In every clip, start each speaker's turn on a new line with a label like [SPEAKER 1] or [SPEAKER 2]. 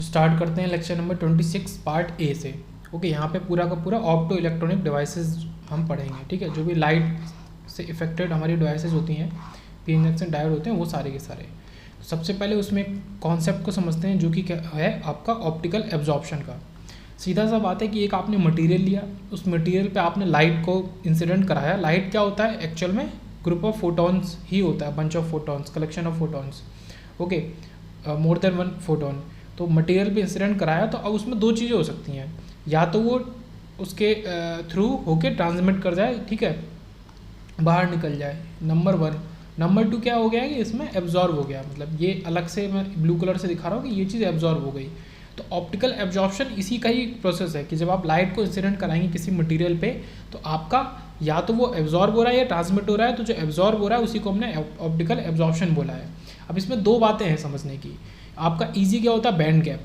[SPEAKER 1] Start करते हैं lecture number 26 part A से। ओके, यहाँ पे पूरा का पूरा ऑप्टो इलेक्ट्रॉनिक डिवाइसेस हम पढ़ेंगे। ठीक है, जो भी लाइट से इफेक्टेड हमारी डिवाइसेस होती हैं, पीएन जंक्शन डायोड होते हैं, वो सारे के सारे। सबसे पहले उसमें कॉन्सेप्ट को समझते हैं, जो कि क्या है आपका ऑप्टिकल एब्जॉर्प्शन का। सीधा सा बात है कि एक आपने मटेरियल लिया, उस मटेरियल पे आपने लाइट को इंसिडेंट कराया। लाइट क्या होता है एक्चुअल में? ग्रुप ऑफ फोटॉन्स ही होता है, bunch of photons, collection of photons. Okay, more than one photon. तो मटेरियल पे इंसिडेंट कराया, तो अब उसमें दो चीज़ें हो सकती हैं, या तो वो उसके थ्रू होके ट्रांसमिट कर जाए, ठीक है, बाहर निकल जाए, नंबर वन। नंबर टू क्या हो गया है कि इसमें एब्जॉर्ब हो गया, मतलब ये अलग से मैं ब्लू कलर से दिखा रहा हूँ कि ये चीज़ एब्जॉर्ब हो गई। तो ऑप्टिकल एब्जॉर्प्शन इसी का ही प्रोसेस है कि जब आप लाइट को इंसिडेंट कराएंगे किसी मटेरियल पे, तो आपका या तो वो एब्जॉर्ब हो रहा है या ट्रांसमिट हो रहा है। तो जो एब्जॉर्ब हो रहा है उसी को हमने ऑप्टिकल एब्जॉर्प्शन बोला है। अब इसमें दो बातें हैं समझने की। आपका ईजी क्या होता है? Band gap.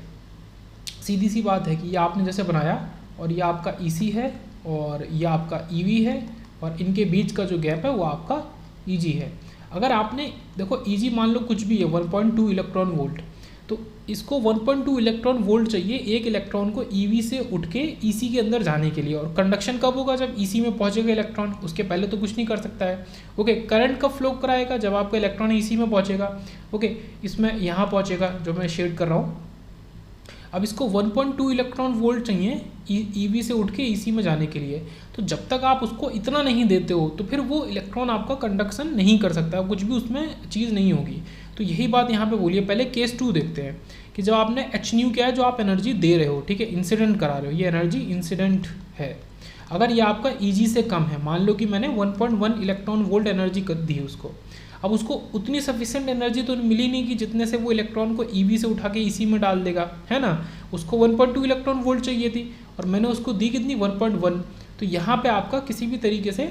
[SPEAKER 1] सीधी सी बात है कि ये आपने जैसे बनाया और ये आपका ईसी है और ये आपका ईवी है, और इनके बीच का जो गैप है वो आपका ईजी है। अगर आपने देखो ईजी मान लो कुछ भी है 1.2 इलेक्ट्रॉन वोल्ट, तो इसको 1.2 इलेक्ट्रॉन वोल्ट चाहिए एक इलेक्ट्रॉन को ईवी से उठ के ईसी के अंदर जाने के लिए। और कंडक्शन कब होगा? जब ईसी में पहुंचेगा इलेक्ट्रॉन, उसके पहले तो कुछ नहीं कर सकता है। ओके, करंट कब फ्लो कराएगा? जब आपका इलेक्ट्रॉन ईसी में पहुंचेगा। ओके, इसमें यहाँ पहुंचेगा जो मैं शेड कर रहा हूँ। अब इसको 1.2 इलेक्ट्रॉन वोल्ट चाहिए ईवी से उठ के ईसी में जाने के लिए। तो जब तक आप उसको इतना नहीं देते हो, तो फिर वो इलेक्ट्रॉन आपका कंडक्शन नहीं कर सकता, कुछ भी उसमें चीज़ नहीं होगी। तो यही बात यहाँ पे बोलिए। पहले केस 2 देखते हैं कि जब आपने एच न्यू क्या है, जो आप एनर्जी दे रहे हो, ठीक है, इंसिडेंट करा रहे हो, ये एनर्जी इंसिडेंट है। अगर ये आपका ईजी से कम है, मान लो कि मैंने 1.1 इलेक्ट्रॉन वोल्ट एनर्जी कर दी उसको, अब उसको उतनी सफिशिएंट एनर्जी तो मिली नहीं कि जितने से वो इलेक्ट्रॉन को ईवी से उठा के ईसी में डाल देगा, है ना। उसको 1.2 इलेक्ट्रॉन वोल्ट चाहिए थी और मैंने उसको दी कितनी? 1.1। तो यहाँ पे आपका किसी भी तरीके से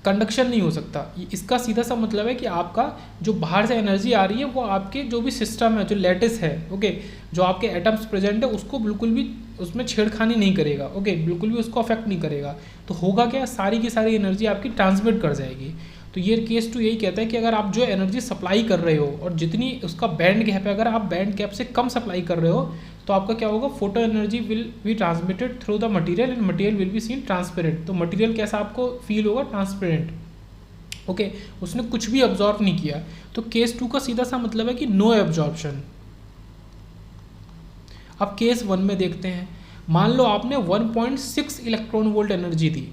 [SPEAKER 1] कंडक्शन नहीं हो सकता। इसका सीधा सा मतलब है कि आपका जो बाहर से एनर्जी आ रही है वो आपके जो भी सिस्टम है, जो लैटिस है, ओके, जो आपके एटम्स प्रेजेंट है, उसको बिल्कुल भी उसमें छेड़खानी नहीं करेगा। ओके, बिल्कुल भी उसको अफेक्ट नहीं करेगा। तो होगा क्या? सारी की सारी एनर्जी आपकी ट्रांसमिट कर जाएगी। तो ये केस 2 यही कहता है कि अगर आप जो एनर्जी सप्लाई कर रहे हो और जितनी उसका बैंड गैप है, अगर आप बैंड गैप से कम सप्लाई कर रहे हो, तो आपका क्या होगा? Photo energy will be transmitted through the material and material will be seen transparent. तो मटेरियल कैसा आपको फील होगा? ट्रांसपेरेंट। ओके, उसने कुछ भी अब्जॉर्ब नहीं किया। तो केस 2 का सीधा सा मतलब है कि नो एब्जॉर्प्शन। अब केस 1 में देखते हैं। मान लो आपने 1.6 इलेक्ट्रॉन वोल्ट एनर्जी दी,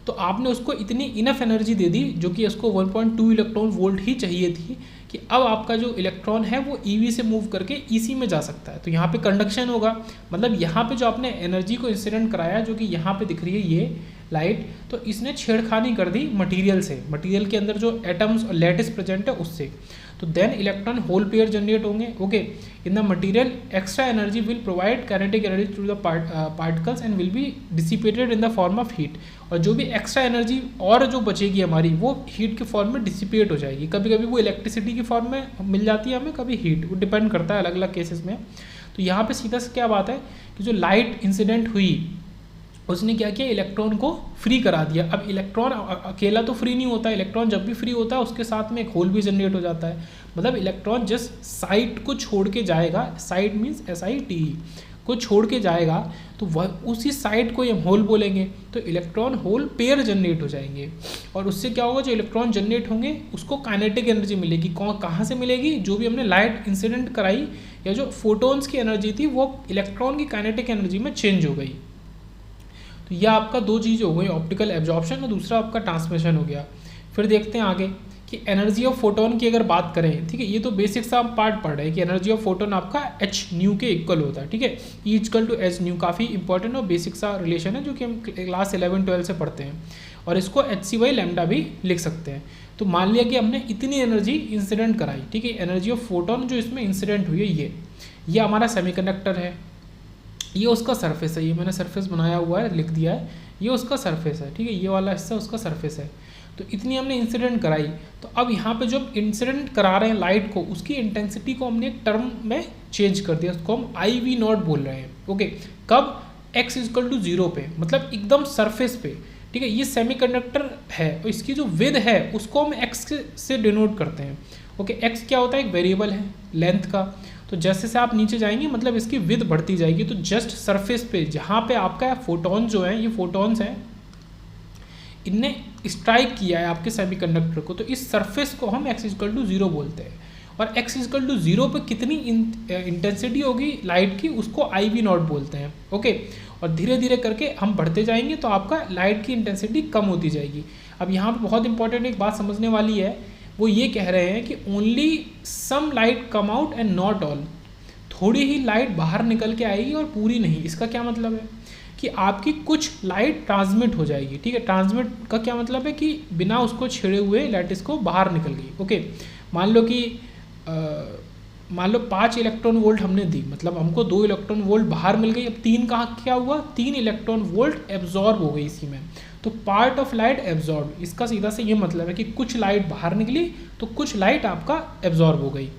[SPEAKER 1] तो आपने उसको इतनी इनफ एनर्जी दे दी, जो कि उसको 1.2 इलेक्ट्रॉन वोल्ट ही चाहिए थी, कि अब आपका जो इलेक्ट्रॉन है वो ईवी से मूव करके ईसी में जा सकता है। तो यहाँ पे कंडक्शन होगा, मतलब यहाँ पे जो आपने एनर्जी को इंसिडेंट कराया, जो कि यहाँ पे दिख रही है ये लाइट, तो इसने छेड़खानी कर दी मटेरियल से, मटेरियल के अंदर जो एटम्स और लैटिस प्रेजेंट है उससे। तो then electron hole pair generate होंगे। Okay, in the material extra energy will provide kinetic energy through the particles and will be dissipated in the form of heat. और जो भी एक्स्ट्रा एनर्जी और जो बचेगी हमारी, वो हीट के फॉर्म में डिसिपेट हो जाएगी। कभी कभी वो इलेक्ट्रिसिटी की फॉर्म में मिल जाती है हमें, कभी हीट, वो डिपेंड करता है अलग अलग केसेस में। तो यहाँ पे सीधा से क्या बात है कि जो लाइट इंसिडेंट हुई, उसने क्या किया? इलेक्ट्रॉन को फ्री करा दिया। अब इलेक्ट्रॉन अकेला तो फ्री नहीं होता, इलेक्ट्रॉन जब भी फ्री होता है उसके साथ में एक होल भी जनरेट हो जाता है। मतलब इलेक्ट्रॉन जिस साइट को छोड़ के जाएगा, साइट मीन्स SITE को छोड़ के जाएगा, तो वह उसी साइट को ये होल बोलेंगे। तो इलेक्ट्रॉन होल पेयर जनरेट हो जाएंगे, और उससे क्या होगा? जो इलेक्ट्रॉन जनरेट होंगे उसको काइनेटिक एनर्जी मिलेगी। कहाँ से मिलेगी? जो भी हमने लाइट इंसिडेंट कराई, या जो फोटोन्स की एनर्जी थी, वो इलेक्ट्रॉन की काइनेटिक एनर्जी में चेंज हो गई। तो यह आपका दो चीज़ हो गई, ऑप्टिकल एब्जॉर्प्शन और दूसरा आपका ट्रांसमिशन हो गया। फिर देखते हैं आगे कि एनर्जी ऑफ फोटोन की अगर बात करें, ठीक है, ये तो बेसिक सा हम पार्ट पढ़ रहे हैं कि एनर्जी ऑफ फोटोन आपका एच न्यू के इक्वल होता है। ठीक है, E equal to H nu, काफ़ी इंपॉर्टेंट और बेसिक सा रिलेशन है, जो कि हम क्लास 11-12 से पढ़ते हैं। और इसको HC/λ भी लिख सकते हैं। तो मान लिया कि हमने इतनी एनर्जी इंसिडेंट कराई, ठीक है, एनर्जी ऑफ फोटोन जो इसमें इंसिडेंट हुई है, ये हमारा सेमीकंडक्टर है, ये उसका सरफेस है, ये मैंने सरफेस बनाया हुआ है, लिख दिया है, ये उसका सरफेस है, ठीक है, ये वाला हिस्सा उसका सरफेस है। तो इतनी हमने इंसिडेंट कराई। तो अब यहाँ पे जब इंसिडेंट करा रहे हैं लाइट को, उसकी इंटेंसिटी को हमने एक टर्म में चेंज कर दिया, उसको हम IV0 बोल रहे हैं। ओके, कब? x = 0 पे, मतलब एकदम सरफेस पे, ठीक है। ये सेमीकंडक्टर है, और इसकी जो विड्थ है उसको हम x से डिनोट करते हैं। ओके, x क्या होता है? एक वेरिएबल है लेंथ का। तो जैसे से आप नीचे जाएंगे मतलब इसकी विड्थ बढ़ती जाएगी। तो जस्ट सरफेस पे जहाँ पे आपका फोटोन जो है, ये फोटॉन्स हैं, इनने स्ट्राइक किया है आपके सेमीकंडक्टर को, तो इस सरफेस को हम x इक्वल टू 0 बोलते हैं। और x इक्वल टू 0 पर कितनी इंटेंसिटी होगी लाइट की, उसको IV0 बोलते हैं। ओके, और धीरे धीरे करके हम बढ़ते जाएंगे तो आपका लाइट की इंटेंसिटी कम होती जाएगी। अब यहाँ पर बहुत इंपॉर्टेंट एक बात समझने वाली है, वो ये कह रहे हैं कि only some light come out and not all, थोड़ी ही लाइट बाहर निकल के आएगी और पूरी नहीं। इसका क्या मतलब है कि आपकी कुछ लाइट ट्रांसमिट हो जाएगी। ठीक है, ट्रांसमिट का क्या मतलब है कि बिना उसको छेड़े हुए लैटिस को बाहर निकल गई। ओके, मान लो 5 इलेक्ट्रॉन वोल्ट हमने दी, मतलब हमको 2 इलेक्ट्रॉन वोल्ट बाहर मिल गई। अब 3 कहाँ क्या हुआ, 3 इलेक्ट्रॉन वोल्ट एब्जॉर्ब हो गई इसी में, तो पार्ट ऑफ लाइट एब्जॉर्ब। इसका सीधा से ये मतलब है कि कुछ लाइट बाहर निकली तो कुछ लाइट आपका एब्जॉर्ब हो गई।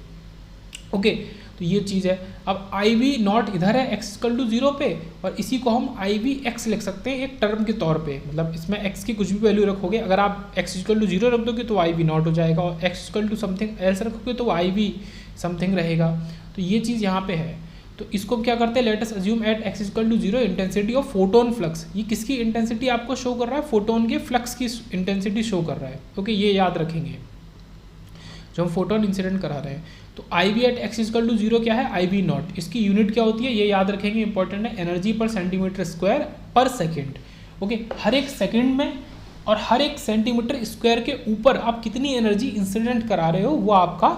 [SPEAKER 1] ओके, तो ये चीज़ है। अब IV0 इधर है x इक्वल टू 0 पे, और इसी को हम IVX लिख सकते हैं एक टर्म के तौर पे, मतलब इसमें x की कुछ भी वैल्यू रखोगे, अगर आप x इक्वल टू 0 रख दोगे तो IV0 हो जाएगा, और x equal to something else रखोगे तो IV समथिंग रहेगा। तो ये चीज़ यहाँ पे है। तो इसको क्या करते हैं, let us assume at x equal to 0 intensity of photon flux. ये किसकी इंटेंसिटी आपको शो कर रहा है, फोटोन के फ्लक्स की इंटेंसिटी शो कर रहा है। ओके, ये याद रखेंगे जो हम फोटोन इंसिडेंट करा रहे हैं। तो IV at x equal to 0 क्या है, IV0। इसकी यूनिट क्या होती है, ये याद रखेंगे, इंपॉर्टेंट है, एनर्जी पर सेंटीमीटर स्क्वायर पर सेकेंड। ओके, हर एक सेकेंड में और हर एक सेंटीमीटर स्क्वायर के ऊपर आप कितनी एनर्जी इंसिडेंट करा रहे हो वो आपका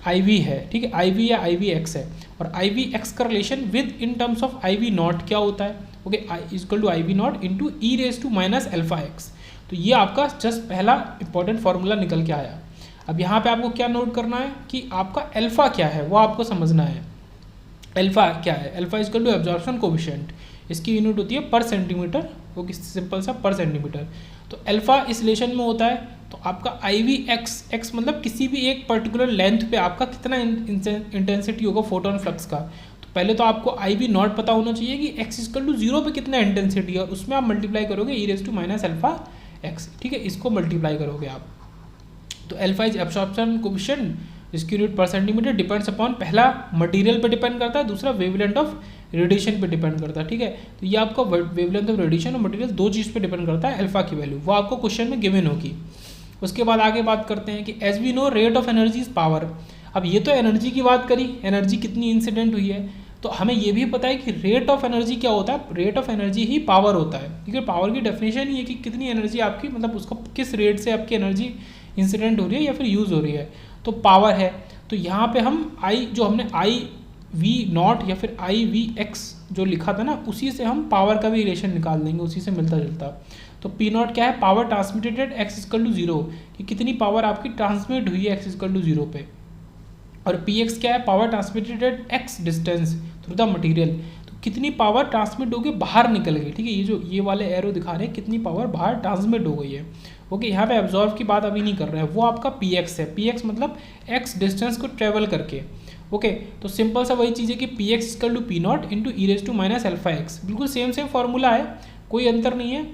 [SPEAKER 1] IV है। ठीक है, IV या IVX है। और IVX का relation with in terms of IV0 क्या होता है, okay, equal to IV0 into e⁻⁴x। तो ये आपका जस्ट पहला इंपॉर्टेंट फॉर्मूला निकल के आया। अब यहाँ पे आपको क्या नोट करना है कि आपका अल्फा क्या है वो आपको समझना है। अल्फा क्या है, alpha equal to absorption coefficient, इसकी यूनिट होती है पर सेंटीमीटर। ओके, सिंपल सा पर सेंटीमीटर। तो अल्फा इस रिलेशन में होता है, तो आपका IVX, x मतलब किसी भी एक पर्टिकुलर लेंथ पे आपका कितना इंटेंसिटी होगा फोटोन फ्लक्स का। तो पहले तो आपको IV0 पता होना चाहिए कि x इक्वल टू 0 पे कितना इंटेंसिटी है, उसमें आप मल्टीप्लाई करोगे e⁻⁴x। ठीक है, इसको मल्टीप्लाई करोगे आप। तो अल्फा इज एब्सॉर्प्शन कोएफिशिएंट, इसकी यूनिट पर सेंटीमीटर, डिपेंड्स अपॉन, पहला मटेरियल पे डिपेंड करता है, दूसरा वेवलेंथ ऑफ रेडिएशन पे डिपेंड करता है। ठीक है, तो ये आपका वेवलेंथ ऑफ रेडिएशन और मटेरियल दो चीज़ पे डिपेंड करता है अल्फा की वैल्यू, वो आपको क्वेश्चन में गिवन होगी। उसके बाद आगे बात करते हैं कि as we know rate of energy is power. अब ये तो एनर्जी की बात करी, एनर्जी कितनी इंसिडेंट हुई है, तो हमें ये भी पता है कि रेट ऑफ एनर्जी क्या होता है, rate of energy he power होता है। क्योंकि पावर की डेफिनेशन ही है कि कितनी एनर्जी आपकी, मतलब उसका किस रेट से आपकी एनर्जी इंसिडेंट हो रही है या फिर यूज़ हो रही है, तो पावर है। तो यहाँ पे हम जो हमने IV0 या फिर IVX जो लिखा था ना, उसी से हम पावर का भी रिलेशन निकाल देंगे, उसी से मिलता जुलता। तो P0 क्या है, power transmitted at x equal to 0, कि कितनी पावर आपकी ट्रांसमिट हुई है x इक्वल टू 0 पे। और Px क्या है, power transmitted at x distance through the material, तो कितनी पावर ट्रांसमिट होकर बाहर निकल गई। ठीक है, ये वाले एरो दिखा रहे हैं कितनी पावर बाहर ट्रांसमिट हो गई है। ओके, यहाँ पे एब्जॉर्व की बात अभी नहीं कर रहे हैं, वो आपका Px है। Px मतलब x डिस्टेंस को ट्रेवल करके। ओके, तो सिंपल सा वही चीज़ है कि Px equal to P0 into e⁻⁴x, बिल्कुल सेम फार्मूला है, कोई अंतर नहीं है।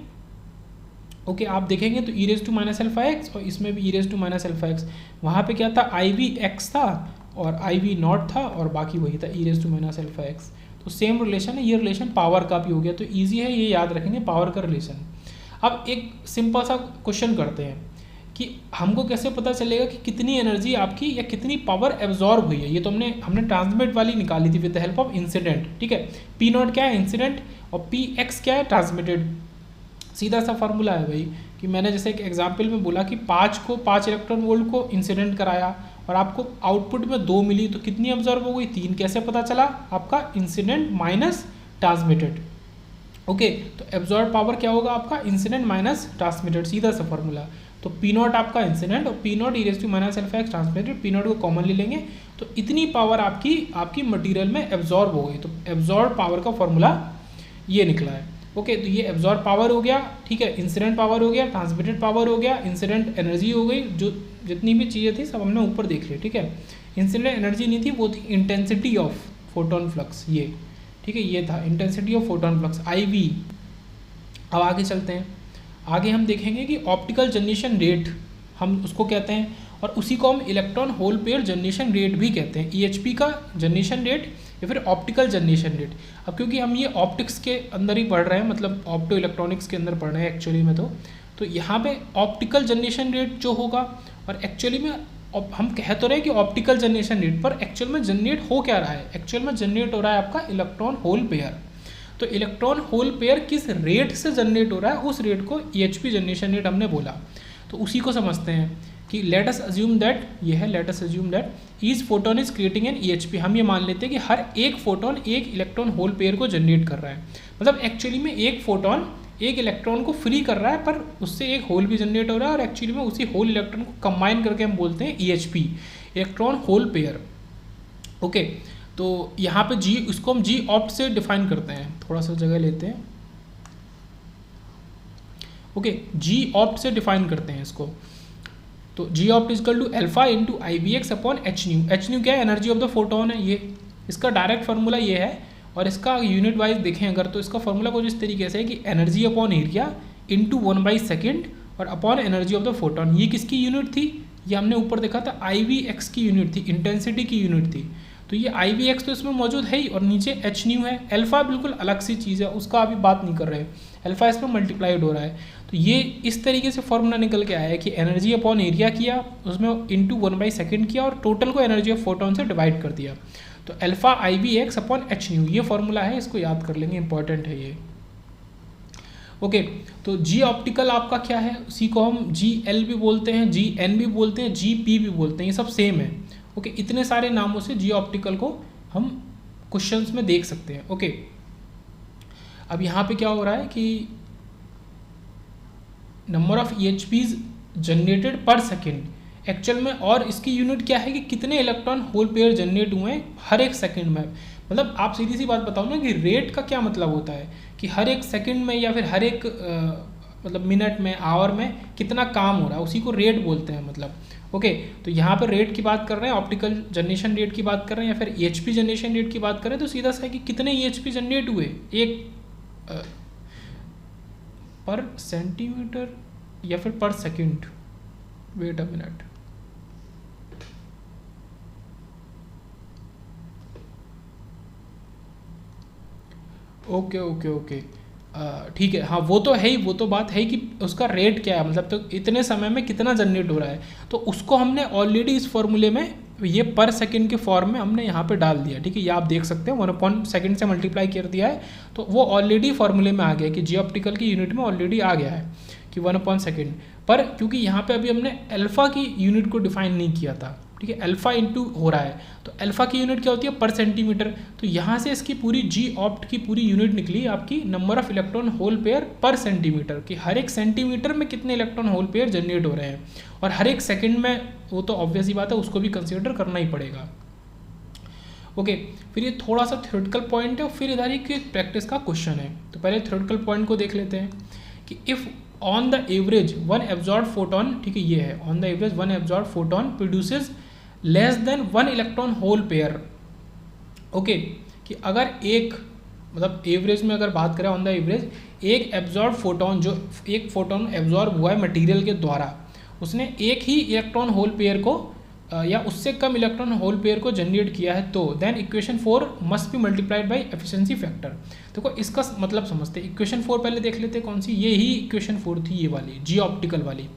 [SPEAKER 1] ओके, आप देखेंगे तो e⁻⁴x और इसमें भी e⁻⁴x, वहाँ पे क्या था, IVX था और IV0 था और बाकी वही था e⁻⁴x। तो सेम रिलेशन है, ये रिलेशन पावर का भी हो गया, तो ईजी है, ये याद रखेंगे पावर का रिलेशन। अब एक सिंपल सा क्वेश्चन करते हैं कि हमको कैसे पता चलेगा कि कितनी एनर्जी आपकी या कितनी पावर एब्जॉर्ब हुई है। ये तो हमने ट्रांसमिट वाली निकाली थी with the help of incident. ठीक है, P0 क्या है, इंसिडेंट, और Px क्या है, ट्रांसमिटेड। सीधा सा फार्मूला है भाई, कि मैंने जैसे एक एग्जाम्पल में बोला कि 5 इलेक्ट्रॉन वोल्ट को इंसिडेंट कराया और आपको आउटपुट में 2 मिली, तो कितनी एब्जॉर्ब हो गई, 3। कैसे पता चला, आपका इंसिडेंट माइनस ट्रांसमिटेड। ओके, तो एब्जॉर्ब पावर क्या होगा आपका, इंसिडेंट माइनस ट्रांसमिटेड, सीधा सा फॉर्मूला। तो P0 आपका इंसिडेंट और P0 e⁻⁴x ट्रांसमिटेड, P0 को कॉमन ले लेंगे, तो इतनी पावर आपकी मटेरियल में एब्जॉर्ब हो गई। तो एब्जॉर्ब पावर का फॉर्मूला ये निकला है। ओके, तो ये एब्जॉर्ब पावर हो गया। ठीक है, इंसिडेंट पावर हो गया, ट्रांसमिटेड पावर हो गया, इंसिडेंट एनर्जी हो गई, जो जितनी भी चीज़ें थी सब हमने ऊपर देख ली। ठीक है, इंसिडेंट एनर्जी नहीं थी, वो थी इंटेंसिटी ऑफ फोटोन फ्लक्स, ये। ठीक है, ये था intensity of photon flux, IV। अब आगे चलते हैं, आगे हम देखेंगे कि ऑप्टिकल जनरेशन रेट, हम उसको कहते हैं। और उसी को हम electron hole pair generation rate भी कहते हैं, EHP का जनरेशन रेट या फिर ऑप्टिकल जनरेशन रेट। अब क्योंकि हम ये ऑप्टिक्स के अंदर ही पढ़ रहे हैं, मतलब ऑप्टो इलेक्ट्रॉनिक्स के अंदर पढ़ रहे हैं एक्चुअली में, तो यहाँ पे ऑप्टिकल जनरेशन रेट जो होगा, और एक्चुअली में हम कह तो रहे हैं कि ऑप्टिकल जनरेशन रेट, पर एक्चुअल में जनरेट हो क्या रहा है, एक्चुअल में जनरेट हो रहा है आपका इलेक्ट्रॉन होल पेयर। तो इलेक्ट्रॉन होल पेयर किस रेट से जनरेट हो रहा है, उस रेट को EHP जनरेशन रेट हमने बोला। तो उसी को समझते हैं कि लेट अस अज्यूम दैट, ये है late us assume that each photon is creating an EHP। हम ये मान लेते हैं कि हर एक फोटोन एक इलेक्ट्रॉन होल पेयर को जनरेट कर रहा है, मतलब एक्चुअली में एक फोटोन एक इलेक्ट्रॉन को फ्री कर रहा है, पर उससे एक होल भी जनरेट हो रहा है, और एक्चुअली में उसी होल इलेक्ट्रॉन को कंबाइन करके हम बोलते हैं EHP, electron hole pair. Okay, तो यहाँ पे जी, इसको हम जी ऑप्ट से डिफाइन करते हैं, थोड़ा सा जगह लेते हैं। ओके, जी ऑप्ट से डिफाइन करते हैं इसको। तो G opt is equal to alpha into IVX upon h nu. H nu क्या है, एनर्जी ऑफ द फोटोन है, ये इसका डायरेक्ट फार्मूला ये है, और इसका यूनिट वाइज देखें अगर तो इसका फार्मूला कुछ इस तरीके से है कि एनर्जी अपॉन एरिया इंटू 1/2 और upon energy of the photon. ये किसकी यूनिट थी, ये हमने ऊपर देखा था IVX की यूनिट थी, इंटेंसिटी की यूनिट थी। तो ये IVX तो इसमें मौजूद है ही, और नीचे एच न्यू है। अल्फा बिल्कुल अलग सी चीज़ है, उसका अभी बात नहीं कर रहे हैं, अल्फा इसमें मल्टीप्लाइड हो रहा है। तो ये इस तरीके से फॉर्मूला निकल के आया है कि एनर्जी अपॉन एरिया किया, उसमें इंटू 1/2 किया, और टोटल को एनर्जी ऑफ फोटोन से डिवाइड कर दिया। तो alpha IVX upon h new ये फॉर्मूला है, इसको याद कर लेंगे, इंपॉर्टेंट है ये। ओके, तो जी ऑप्टिकल आपका क्या है, उसी को हम GL भी बोलते हैं, GN भी बोलते हैं, GP भी बोलते हैं, ये सब सेम है। ओके, इतने सारे नामों से जी ऑप्टिकल को हम क्वेश्चंस में देख सकते हैं। ओके, अब यहाँ पे क्या हो रहा है कि नंबर ऑफ EHPs जनरेटेड पर सेकेंड एक्चुअल में, और इसकी यूनिट क्या है कि कितने इलेक्ट्रॉन होल पेयर जनरेट हुए हैं हर एक सेकंड में। मतलब आप सीधी सी बात बताओ ना कि रेट का क्या मतलब होता है कि हर एक सेकंड में या फिर हर एक मतलब मिनट में, आवर में कितना काम हो रहा है, उसी को रेट बोलते हैं मतलब। ओके, तो यहाँ पर रेट की बात कर रहे हैं, ऑप्टिकल जनरेशन रेट की बात कर रहे हैं, या फिर EHP जनरेशन रेट की बात करें तो सीधा सा है कि कितने EHP जनरेट हुए एक पर सेंटीमीटर या फिर per second. Wait a minute, okay okay okay, ठीक है, हाँ वो तो है ही, वो तो बात है कि उसका रेट क्या है, मतलब तो इतने समय में कितना जनरेट हो रहा है, तो उसको हमने ऑलरेडी इस फॉर्मूले में ये पर सेकंड के फॉर्म में हमने यहाँ पे डाल दिया। ठीक है, ये आप देख सकते हैं 1/2 से मल्टीप्लाई कर दिया है, तो वो ऑलरेडी फॉर्मूले में आ गया कि जी ऑप्टिकल की यूनिट में ऑलरेडी आ गया है कि 1/2। पर क्योंकि यहाँ पे अभी हमने अल्फ़ा की यूनिट को डिफाइन नहीं किया था, ठीक है, अल्फ़ा इंटू हो रहा है, तो अल्फ़ा की यूनिट क्या होती है, पर सेंटीमीटर। तो यहाँ से इसकी पूरी जी ऑप्ट की पूरी यूनिट निकली आपकी number of electron hole pair पर सेंटीमीटर, कि हर एक सेंटीमीटर में कितने इलेक्ट्रॉन होल पेयर जनरेट हो रहे हैं, और हर एक सेकंड में, वो तो ऑब्वियस ही बात है, उसको भी कंसिडर करना ही पड़ेगा। ओके, फिर ये थोड़ा सा थ्योरेटिकल पॉइंट है, और फिर इधर एक प्रैक्टिस का क्वेश्चन है। तो पहले थ्योरेटिकल पॉइंट को देख लेते हैं कि if on the average one absorb photon, ठीक है ये है, on the average one absorb photon produces less than 1 electron hole pair. Okay, कि अगर एक, मतलब एवरेज में अगर बात करें, ऑन द एवरेज एक एब्जॉर्ब फोटोन, जो एक फोटोन एब्जॉर्ब हुआ है मटेरियल के द्वारा, उसने एक ही इलेक्ट्रॉन होल पेयर को या उससे कम इलेक्ट्रॉन होल पेयर को जनरेट किया है, तो then equation 4 must be multiplied by efficiency factor. देखो इसका मतलब समझते हैं, इक्वेशन 4 पहले देख लेते हैं कौन सी, ये ही इक्वेशन 4 थी, ये वाली जी ऑप्टिकल वाली।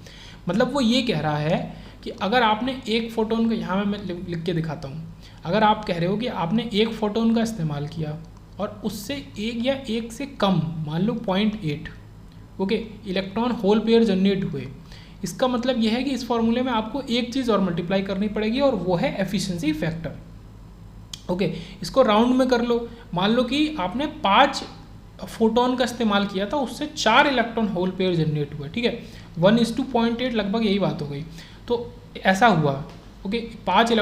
[SPEAKER 1] मतलब वो ये कह रहा है कि अगर आपने एक फोटोन का, यहाँ मैं लिख के दिखाता हूँ, अगर आप कह रहे हो कि आपने एक फोटोन का इस्तेमाल किया और उससे एक या एक से कम, मान लो 0.8, okay, electron hole pair generate हुए, इसका मतलब यह है कि इस फॉर्मूले में आपको एक चीज़ और मल्टीप्लाई करनी पड़ेगी, और वो है एफिशिएंसी फैक्टर। ओके, इसको राउंड में कर लो, मान लो कि आपने 5 फोटोन का इस्तेमाल किया था, उससे 4 इलेक्ट्रॉन होल पेयर जनरेट हुए, ठीक है, 1:0.8 लगभग यही बात हो गई। तो ऐसा हुआ, ओके, 5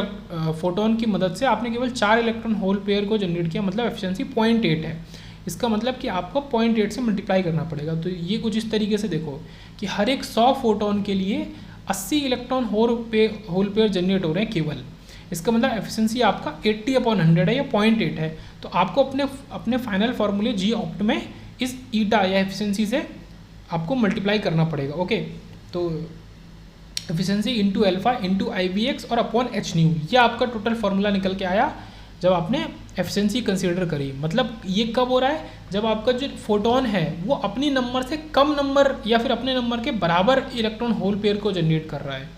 [SPEAKER 1] फोटोन की मदद से आपने केवल 4 इलेक्ट्रॉन होल पेयर को जनरेट किया, मतलब एफिशिएंसी 0.8 है। इसका मतलब कि आपको 0.8 से मल्टीप्लाई करना पड़ेगा। तो ये कुछ इस तरीके से देखो कि हर एक 100 फोटोन के लिए 80 इलेक्ट्रॉन होल पेयर जनरेट हो रहे हैं केवल। इसका मतलब एफिशिएंसी आपका 80/100 है या 0.8 है। तो आपको अपने फाइनल फार्मूले जी ऑप्ट में इस ईटा या एफिशिएंसी से आपको मल्टीप्लाई करना पड़ेगा। ओके, तो efficiency into alpha into IVX और अपॉन h न्यू, ये आपका टोटल फार्मूला निकल के आया जब आपने एफिशिएंसी कंसीडर करी। मतलब ये कब हो रहा है, जब आपका जो फोटोन है वो अपनी नंबर से कम नंबर या फिर अपने नंबर के बराबर इलेक्ट्रॉन होल पेयर को जनरेट कर रहा है।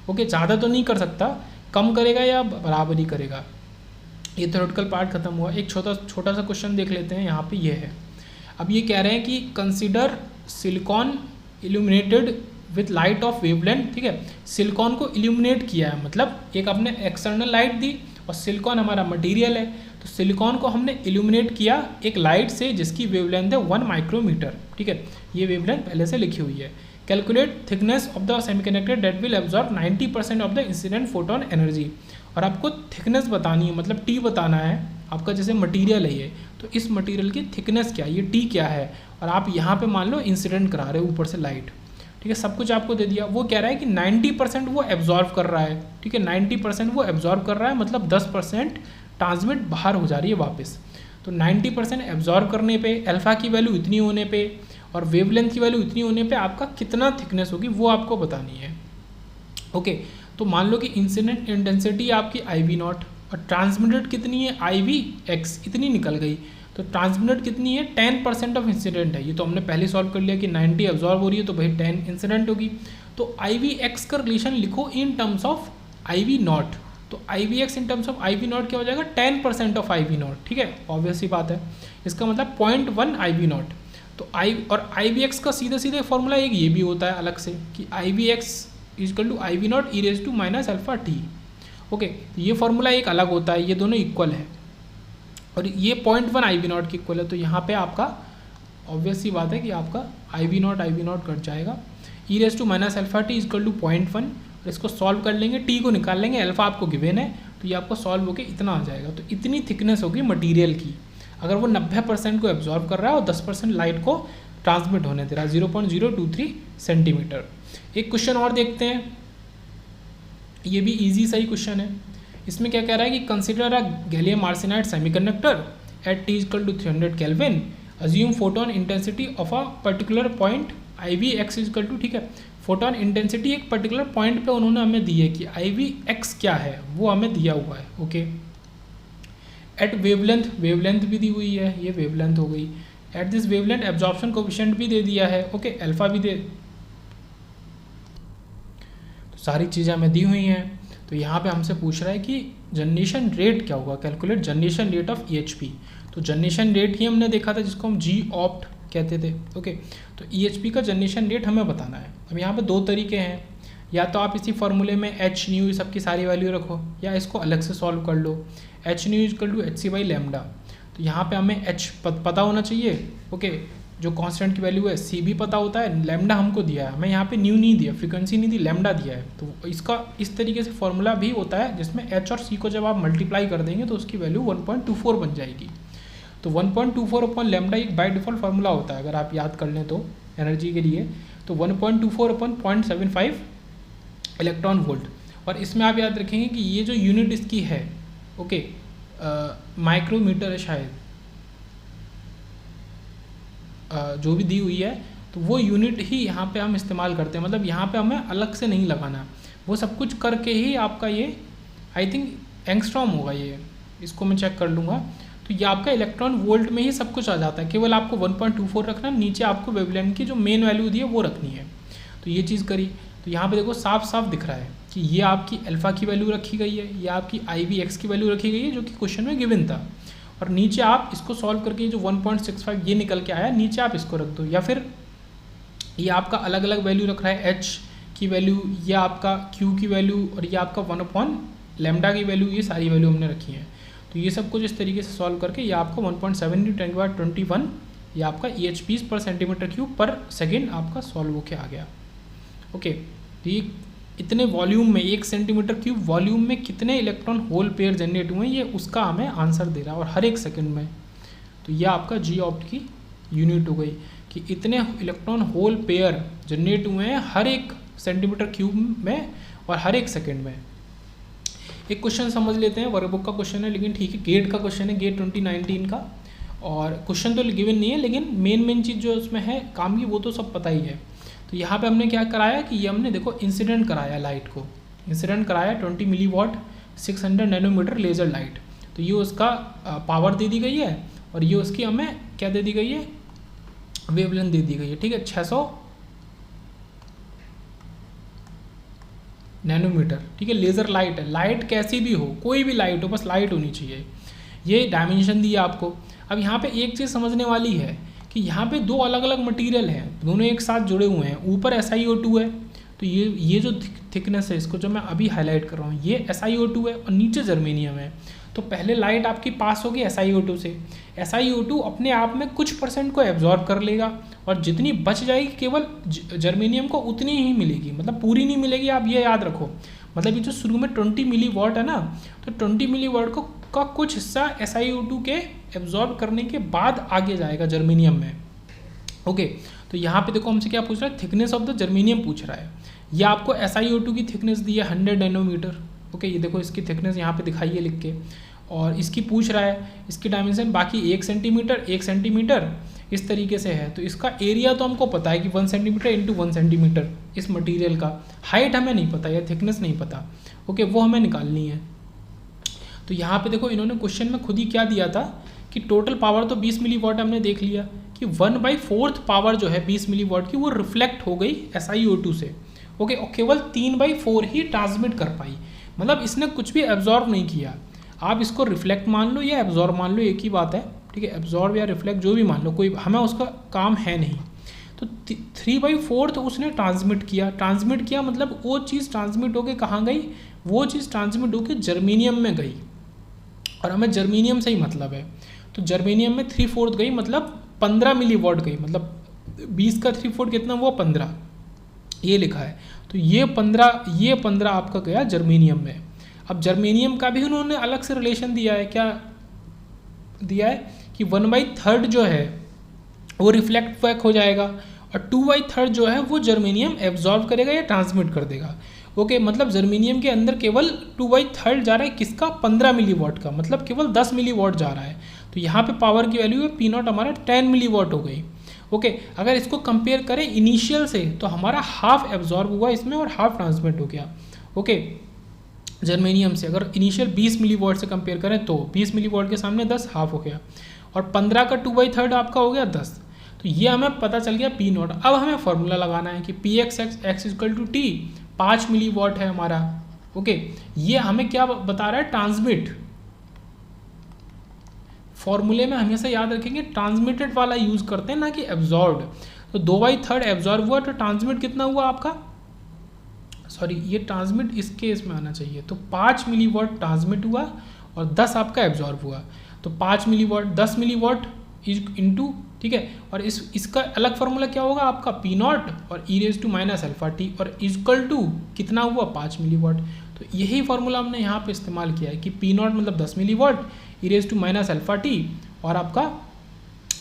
[SPEAKER 1] ओके, ज़्यादा तो नहीं कर सकता, कम करेगा या बराबर ही करेगा। ये थ्योरेटिकल पार्ट खत्म हुआ। एक छोटा सा क्वेश्चन देख लेते हैं, यहाँ पे ये है। अब ये कह रहे हैं कि consider silicon illuminated with light of wavelength, ठीक है। सिलिकॉन को इल्यूमिनेट किया है, मतलब एक आपने एक्सटर्नल लाइट दी और सिलिकॉन हमारा मटेरियल है, तो सिलिकॉन को हमने इल्यूमिनेट किया एक लाइट से जिसकी वेवलेंथ है 1 माइक्रोमीटर, ठीक है। ये वेवलेंथ पहले से लिखी हुई है। Calculate thickness of the semiconductor that will absorb 90% of the incident photon energy. और आपको थिकनेस बतानी है, मतलब टी बताना है आपका, जैसे मटेरियल है ये, तो इस मटेरियल की थिकनेस क्या है, ये टी क्या है, और आप यहाँ पे मान लो इंसिडेंट करा रहे हो ऊपर से लाइट, ठीक है। सब कुछ आपको दे दिया। वो कह रहा है कि 90% वो एब्जॉर्व कर रहा है, ठीक है। 90% वो एब्जॉर्व कर रहा है, मतलब 10% ट्रांसमिट बाहर हो जा रही है वापस। तो 90% एब्जॉर्व करने पे, अल्फा की वैल्यू इतनी होने पे और वेवलेंथ की वैल्यू इतनी होने पे आपका कितना थिकनेस होगी वो आपको बतानी है। ओके, तो मान लो कि इंसिडेंट इंटेंसिटी आपकी IV0 और ट्रांसमिटेड कितनी है IVX, इतनी निकल गई। तो ट्रांसमिटेड कितनी है, 10% ऑफ इंसिडेंट है। ये तो हमने पहले सॉल्व कर लिया कि 90 एब्जॉर्ब हो रही है, तो भाई 10 इंसिडेंट होगी। तो IVX का रिलेशन लिखो इन टर्म्स ऑफ IV0। तो IVX in terms of IV0 क्या हो जाएगा, 10% ऑफ IV0, ठीक है। ऑब्वियस ही बात है, इसका मतलब 0.1 IV0। तो और IVX का सीधे सीधे फॉर्मूला एक ये भी होता है अलग से कि IVX equal to IV0 e⁻⁴t। Okay, ये फॉर्मूला एक अलग होता है, ये दोनों इक्वल है और ये 0.1 IV0 की इक्वल है। तो यहाँ पे आपका ऑब्वियस सी बात है कि आपका IV0 कट जाएगा। e⁻⁴t इक्वल टू 0.1, और इसको सॉल्व कर लेंगे, टी को निकाल लेंगे, अल्फा आपको गिवन है, तो ये आपको सॉल्व होकर इतना आ जाएगा। तो इतनी थिकनेस होगी मटीरियल की, अगर वो 90% को एब्जॉर्व कर रहा है और 10% लाइट को ट्रांसमिट होने दे रहा है, 0.023 सेंटीमीटर। एक क्वेश्चन और देखते हैं, ये भी इजी सही क्वेश्चन है। इसमें क्या कह रहा है कि consider a gallium arsenide semiconductor at T equal to 300 kelvin, assume photon intensity of a particular point IVX equal to, ठीक है। फोटोन इंटेंसिटी एक पर्टिकुलर पॉइंट पे उन्होंने हमें दी है कि IVX क्या है वो हमें दिया हुआ है। ओके, एट वेवलेंथ भी दी हुई है, ये वेवलेंथ हो गई। At this wavelength absorption coefficient भी दे दिया है, ओके, अल्फा भी दे, तो सारी चीज़ें हमें दी हुई हैं। तो यहाँ पे हमसे पूछ रहा है कि जनरेशन रेट क्या होगा, calculate generation rate of EHP। तो जनरेशन रेट ही हमने देखा था जिसको हम G-opt कहते थे। ओके, तो EHP का जनरेशन रेट हमें बताना है। अब यहाँ पे दो तरीके हैं, या तो आप इसी फॉर्मूले में h न्यू सबकी सारी वैल्यू रखो, या इसको अलग से सॉल्व कर लो। h nu equal to hc/λ। तो यहाँ पे हमें h पता होना चाहिए, ओके, जो कांस्टेंट की वैल्यू है, c भी पता होता है, लैम्डा हमको दिया है, हमें यहाँ पे न्यू नहीं दिया, फ्रीक्वेंसी नहीं दी, लैम्डा दिया है। तो इसका इस तरीके से फॉर्मूला भी होता है जिसमें h और c को जब आप मल्टीप्लाई कर देंगे तो उसकी वैल्यू 1.24 बन जाएगी। तो 1.24 अपॉन लैम्डा एक बाय डिफॉल्ट फार्मूला होता है, अगर आप याद कर लें तो एनर्जी के लिए, तो 1.24 अपॉन 0.75 इलेक्ट्रॉन वोल्ट। और इसमें आप याद रखेंगे कि ये जो यूनिट इसकी है, ओके, माइक्रोमीटर है शायद, जो भी दी हुई है, तो वो यूनिट ही यहाँ पे हम इस्तेमाल करते हैं। मतलब यहाँ पे हमें अलग से नहीं लगाना, वो सब कुछ करके ही आपका ये आई थिंक एंगस्ट्रॉम होगा, ये इसको मैं चेक कर लूँगा। तो ये आपका इलेक्ट्रॉन वोल्ट में ही सब कुछ आ जाता है, केवल आपको 1.24 रखना, नीचे आपको वेवलेंथ की जो मेन वैल्यू दी है वो रखनी है। तो ये चीज़ करी, तो यहाँ पे देखो साफ साफ दिख रहा है कि ये आपकी अल्फा की वैल्यू रखी गई है, ये आपकी IVX की वैल्यू रखी गई है जो कि क्वेश्चन में गिवन था, और नीचे आप इसको सॉल्व करके जो 1.65 ये निकल के आया, नीचे आप इसको रख दो, या फिर ये आपका अलग अलग वैल्यू रख रहा है, h की वैल्यू, ये आपका q की वैल्यू, और ये आपका 1/λ की वैल्यू, ये सारी वैल्यू हमने रखी है। तो ये सब कुछ इस तरीके से सॉल्व करके ये आपका 1.7 × 10⁻21 ये आपका EHP पर सेंटीमीटर क्यूब पर सेकेंड आपका सॉल्व होके आ गया। ओके, तो ये इतने वॉल्यूम में, 1 सेंटीमीटर क्यूब वॉल्यूम में कितने इलेक्ट्रॉन होल पेयर जनरेट हुए हैं, ये उसका हमें आंसर दे रहा है, और हर एक सेकंड में। तो ये आपका G-opt की यूनिट हो गई कि इतने इलेक्ट्रॉन होल पेयर जनरेट हुए हैं हर एक सेंटीमीटर क्यूब में और हर एक सेकंड में। एक क्वेश्चन समझ लेते हैं, वर्कबुक का क्वेश्चन है, लेकिन ठीक है, गेट का क्वेश्चन है, गेट 2019 का, और क्वेश्चन तो गिवन नहीं है, लेकिन मेन चीज़ जो उसमें है काम की वो तो सब पता ही है। तो यहाँ पे हमने क्या कराया कि ये हमने देखो इंसिडेंट कराया लाइट को, इंसिडेंट कराया 20 मिली वॉट 600 नैनोमीटर लेज़र लाइट। तो ये उसका पावर दे दी गई है और ये उसकी हमें क्या दे दी गई है, वेवलेंथ दे दी गई है, ठीक है, 600 नैनोमीटर, ठीक है। लेज़र लाइट है, लाइट कैसी भी हो, कोई भी लाइट हो, बस लाइट होनी चाहिए। ये डायमेंशन दिया आपको। अब यहाँ पे एक चीज़ समझने वाली है कि यहाँ पे दो अलग अलग मटेरियल हैं, दोनों एक साथ जुड़े हुए हैं। ऊपर SiO2 है, तो ये जो थिकनेस है, इसको जो मैं अभी हाईलाइट कर रहा हूँ, ये SiO2 है और नीचे जर्मेनियम है। तो पहले लाइट आपकी पास होगी SiO2 से, SiO2 अपने आप में कुछ % को एब्जॉर्ब कर लेगा और जितनी बच जाएगी केवल जर्मेनियम को उतनी ही मिलेगी, मतलब पूरी नहीं मिलेगी, आप ये याद रखो। मतलब ये जो शुरू में 20 मिली वॉट है ना, तो 20 मिली वॉट का कुछ हिस्सा SiO2 के एब्जॉर्ब करने के बाद आगे जाएगा जर्मेनियम में। ओके, तो यहाँ पे देखो हमसे क्या पूछ रहा है, थिकनेस ऑफ द जर्मेनियम पूछ रहा है। ये आपको SiO2 की थिकनेस दी है 100 नैनोमीटर। ओके, ये देखो इसकी थिकनेस यहाँ पे दिखाई है लिख के, और इसकी पूछ रहा है इसकी डायमेंशन बाकी 1 सेंटीमीटर इस तरीके से है। तो इसका एरिया तो हमको पता है कि 1 सेंटीमीटर इंटू 1 सेंटीमीटर इस मटेरियल का। हाइट हमें नहीं पता या थिकनेस नहीं पता, ओके, वो हमें निकालनी है। तो यहाँ पे देखो इन्होंने क्वेश्चन में खुद ही क्या दिया था कि टोटल पावर तो 20 मिली वॉट हमने देख लिया कि 1/4 पावर जो है 20 मिली वॉट की वो रिफ्लेक्ट हो गई SiO2 से। ओके, और केवल 3/4 ही ट्रांसमिट कर पाई, मतलब इसने कुछ भी एब्जॉर्ब नहीं किया। आप इसको रिफ्लेक्ट मान लो या एब्जॉर्ब मान लो, एक ही बात है, ठीक है। एब्जॉर्ब या रिफ्लेक्ट जो भी मान लो, कोई हमें उसका काम है नहीं। तो 3/4 उसने ट्रांसमिट किया मतलब वो चीज़ ट्रांसमिट होके कहाँ गई, वो चीज़ ट्रांसमिट होके जर्मेनियम में गई, और हमें जर्मेनियम से ही मतलब है। तो जर्मेनियम में 3/4 गई, मतलब 15 मिली वॉट गई, मतलब 20 का 3/4 कितना हुआ, 15, ये लिखा है। तो ये 15 आपका गया जर्मेनियम में। अब जर्मेनियम का भी उन्होंने अलग से रिलेशन दिया है, क्या दिया है कि 1/3 जो है वो रिफ्लेक्ट बैक हो जाएगा और 2/3 जो है वो जर्मेनियम एब्जॉर्ब करेगा या ट्रांसमिट कर देगा। ओके, मतलब जर्मेनियम के अंदर केवल 2/3 जा रहा है, किसका, 15 मिली वॉट का, मतलब केवल 10 मिली वॉट जा रहा है। तो यहाँ पे पावर की वैल्यू है P0 हमारा 10 मिली वॉट हो गई। ओके, अगर इसको कंपेयर करें इनिशियल से तो हमारा हाफ एब्जॉर्ब हुआ इसमें और हाफ ट्रांसमिट हो गया। ओके, जर्मेनियम से अगर इनिशियल 20 मिली वॉट से कंपेयर करें तो 20 मिली वॉट के सामने 10 हाफ हो गया, और 15 का 2/3 आपका हो गया 10। तो ये हमें पता चल गया P0। अब हमें फॉर्मूला लगाना है कि Px equal to T, 5 milliwatt है हमारा। ओके, ये हमें क्या बता रहा है, ट्रांसमिट। फॉर्मूले में हमेशा याद रखेंगे ट्रांसमिटेड वाला यूज करते हैं, ना कि एब्जॉर्ब्ड। तो 2/3 एब्जॉर्ब हुआ, तो ट्रांसमिट कितना हुआ आपका, सॉरी ये ट्रांसमिट इस केस में आना चाहिए। तो 5 मिली वॉट ट्रांसमिट हुआ और 10 आपका एब्जॉर्ब हुआ। तो 5 मिली वॉट 10 मिली वॉट इंटू, ठीक है, और इसका अलग फार्मूला क्या होगा आपका, P0 और e⁻⁴t और इक्वल टू कितना हुआ, 5 मिली वॉट। तो यही फार्मूला हमने यहाँ पे इस्तेमाल किया है कि P0 मतलब 10 मिली वॉट, e⁻⁴t और आपका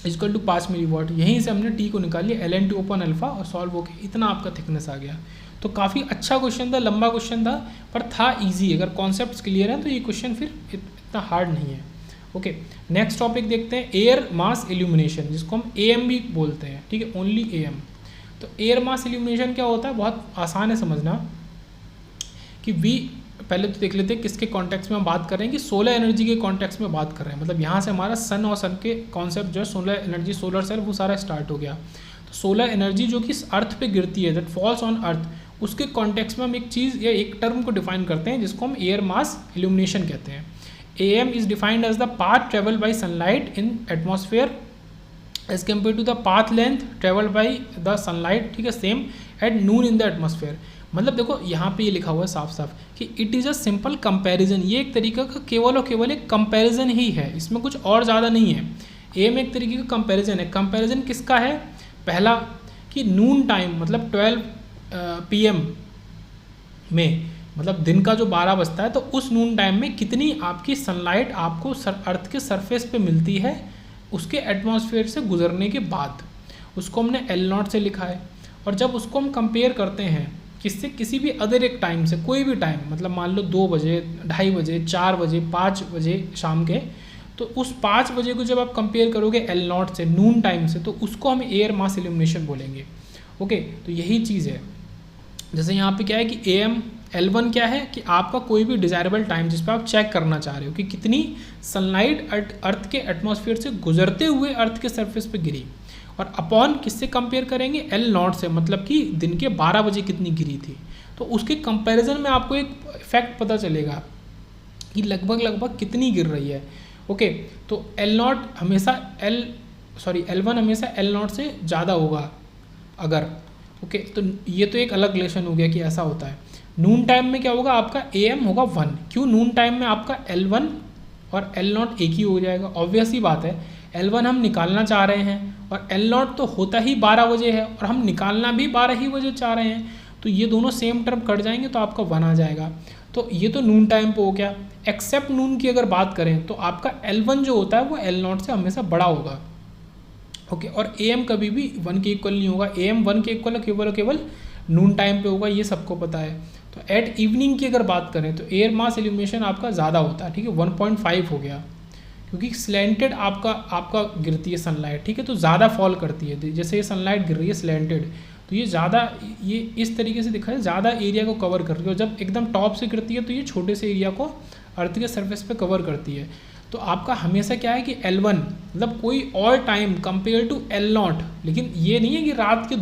[SPEAKER 1] इक्वल टू 5 मिली वॉट। यहीं से हमने T को निकाल लिया ln2/α और सॉल्व होके इतना आपका थिकनेस आ गया। तो काफ़ी अच्छा क्वेश्चन था, लंबा क्वेश्चन था, पर था इजी। अगर कॉन्सेप्ट्स क्लियर हैं तो ये क्वेश्चन फिर इतना हार्ड नहीं है। ओके, नेक्स्ट टॉपिक देखते हैं, एयर मास इल्यूमिनेशन, जिसको हम AM भी बोलते हैं, ठीक है, ओनली AM। तो एयर मास इल्यूमिनेशन क्या होता है, बहुत आसान है समझना कि पहले तो देख लेते हैं किसके कॉन्टेक्स्ट में हम बात कर रहे हैं, कि सोलर एनर्जी के कॉन्टेक्स्ट में बात कर रहे हैं। मतलब यहाँ से हमारा सन और सन के कॉन्सेप्ट जो है, सोलर एनर्जी, सोलर सेल, वो सारा स्टार्ट हो गया। तो सोलर एनर्जी जो कि अर्थ पे गिरती है, दैट फॉल्स ऑन अर्थ, उसके कॉन्टेक्स्ट में हम एक चीज़ या एक टर्म को डिफाइन करते हैं जिसको हम एयर मास इल्यूमिनेशन कहते हैं। AM is defined as the path traveled by sunlight in atmosphere as compared to the path length traveled by the sunlight, ठीक है, same at noon in the atmosphere। मतलब देखो यहाँ पे ये लिखा हुआ है साफ साफ कि it is a simple comparison. ये एक तरीका का केवल और केवल एक कंपैरिजन ही है, इसमें कुछ और ज़्यादा नहीं है। AM एक तरीके का कंपैरिजन है। कंपैरिजन किसका है, पहला कि नून टाइम मतलब 12 PM में, मतलब दिन का जो 12 बजता है, तो उस नून टाइम में कितनी आपकी सनलाइट आपको अर्थ के सरफेस पे मिलती है उसके एटमॉस्फेयर से गुजरने के बाद, उसको हमने L0 से लिखा है। और जब उसको हम कंपेयर करते हैं किससे, किसी भी अदर एक टाइम से, कोई भी टाइम, मतलब मान लो 2 बजे, 2:30 बजे, 4 बजे, 5 बजे शाम के, तो उस 5 बजे को जब आप कंपेयर करोगे L0 से, नून टाइम से, तो उसको हम एयर मास इल्यूमिनेशन बोलेंगे। ओके, तो यही चीज़ है। जैसे यहाँ पे क्या है कि AM L1 क्या है कि आपका कोई भी डिज़ायरेबल टाइम जिस पर आप चेक करना चाह रहे हो कि कितनी सनलाइट अर्थ के एटमॉस्फेयर से गुजरते हुए अर्थ के सरफेस पे गिरी, और अपॉन किससे कंपेयर करेंगे, L0 से, मतलब कि दिन के 12 बजे कितनी गिरी थी। तो उसके कंपैरिजन में आपको एक इफेक्ट पता चलेगा कि लगभग कितनी गिर रही है। ओके, तो L1 हमेशा L0 से ज़्यादा होगा अगर। ओके, तो ये तो एक अलग रिलेशन हो गया कि ऐसा होता है। नून टाइम में क्या होगा, आपका AM होगा 1। क्यों, नून टाइम में आपका L1 और L0 एक ही हो जाएगा, ऑब्वियस ही बात है। L1 हम निकालना चाह रहे हैं और L0 तो होता ही 12 बजे है और हम निकालना भी 12 ही बजे चाह रहे हैं, तो ये दोनों सेम टर्म कट जाएंगे तो आपका 1 आ जाएगा। तो ये तो नून टाइम पे हो गया। एक्सेप्ट नून की अगर बात करें तो आपका L1 जो होता है वो L0 से हमेशा बड़ा होगा। ओके, और AM कभी भी 1 के इक्वल नहीं होगा। AM 1 के इक्वल केवल नून टाइम पे होगा, ये सबको पता है। तो एट इवनिंग की अगर बात करें तो एयर मास इल्यूमिनेशन आपका ज़्यादा होता है, ठीक है, 1.5 हो गया, क्योंकि स्लैंटेड आपका गिरती है सनलाइट, ठीक है, तो ज़्यादा फॉल करती है। जैसे ये सनलाइट गिर रही है स्लैंटेड, तो ये ज़्यादा, ये इस तरीके से दिखा है, ज़्यादा एरिया को कवर कर रही है। और जब एकदम टॉप से गिरती है तो ये छोटे से एरिया को अर्थ के सरफेस पे कवर करती है। तो आपका हमेशा क्या है कि L1 मतलब कोई और टाइम कंपेयर टू L0, लेकिन ये नहीं है कि रात के